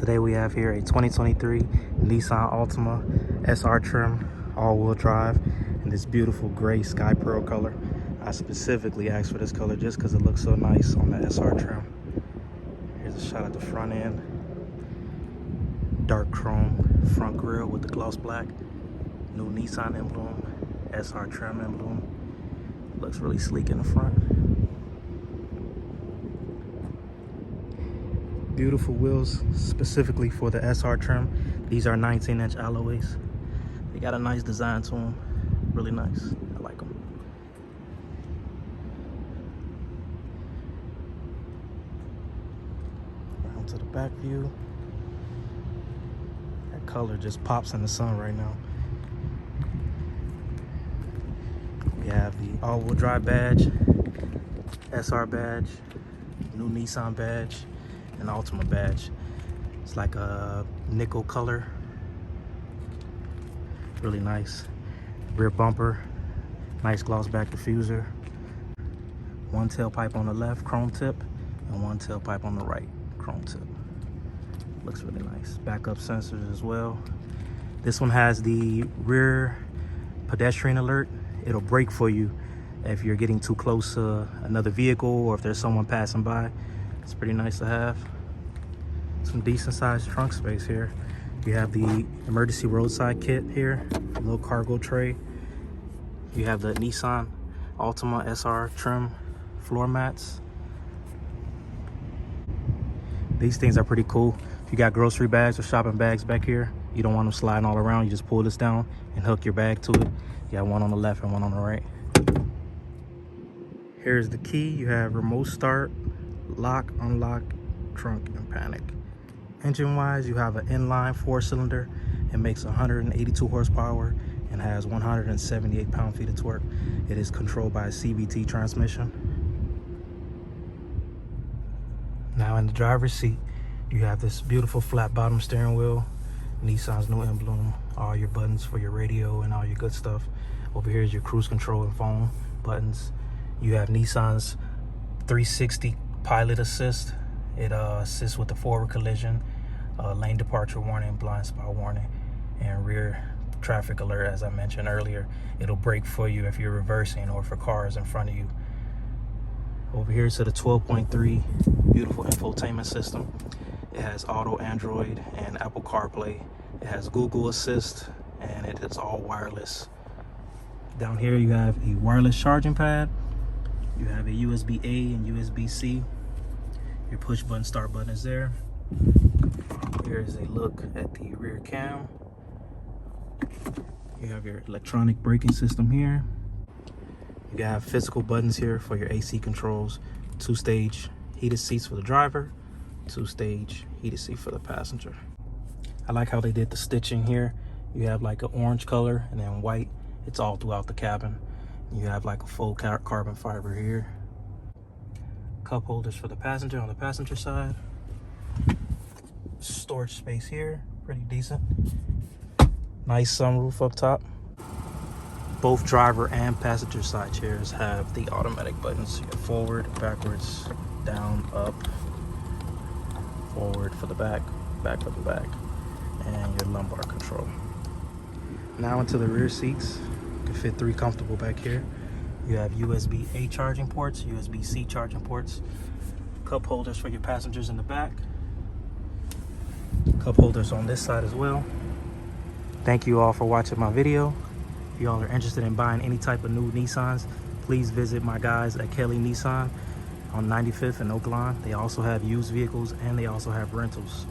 Today we have here a 2023 Nissan Altima SR trim, all-wheel drive, in this beautiful gray sky pearl color. I specifically asked for this color just because it looks so nice on the SR trim. Here's a shot at the front end. Dark chrome front grille with the gloss black. New Nissan emblem, SR trim emblem. Looks really sleek in the front. Beautiful wheels specifically for the SR trim. These are 19-inch alloys. They got a nice design to them. Really nice. I like them. Down to the back view. That color just pops in the sun right now. We have the all-wheel drive badge, SR badge, new Nissan badge, and Altima badge. It's like a nickel color. Really nice. Rear bumper, nice gloss back diffuser. One tailpipe on the left, chrome tip, and one tailpipe on the right, chrome tip. Looks really nice. Backup sensors as well. This one has the rear pedestrian alert. It'll brake for you if you're getting too close to another vehicle or if there's someone passing by. It's pretty nice to have. Some decent sized trunk space here. You have the emergency roadside kit here, a little cargo tray. You have the Nissan Altima SR trim floor mats. These things are pretty cool. If you got grocery bags or shopping bags back here, you don't want them sliding all around. You just pull this down and hook your bag to it. You got one on the left and one on the right. Here's the key. You have remote start, lock, unlock, trunk, and panic. Engine wise, you have an inline 4-cylinder. It makes 182 horsepower and has 178 pound-feet of torque. It is controlled by a CVT transmission. Now in the driver's seat, you have this beautiful flat bottom steering wheel, Nissan's new emblem, all your buttons for your radio and all your good stuff. Over here is your cruise control and phone buttons. You have Nissan's 360 pilot assist. It assists with the forward collision, lane departure warning, blind spot warning, and rear traffic alert. As I mentioned earlier, it'll brake for you if you're reversing or for cars in front of you. Over here to the 12.3 beautiful infotainment system. It has auto Android and Apple CarPlay. It has Google Assist, and it is all wireless. Down here you have a wireless charging pad. You have a USB-A and USB-C. Your push button start button is there. Here's a look at the rear cam. You have your electronic braking system here. You have physical buttons here for your AC controls. 2-stage heated seats for the driver, 2-stage heated seat for the passenger. I like how they did the stitching here. You have like an orange color and then white. It's all throughout the cabin. You have like a full carbon fiber here. Cup holders for the passenger on the passenger side. Storage space here, pretty decent. Nice sunroof up top. Both driver and passenger side chairs have the automatic buttons. You have forward, backwards, down, up, forward for the back, back for the back, and your lumbar control. Now into the rear seats. You can fit 3 comfortable back here. You have USB-A charging ports, USB-C charging ports, cup holders for your passengers in the back, cup holders on this side as well. Thank you all for watching my video. If y'all are interested in buying any type of new Nissans, please visit my guys at Kelly Nissan on 95th and Oak Lawn. They also have used vehicles and they also have rentals.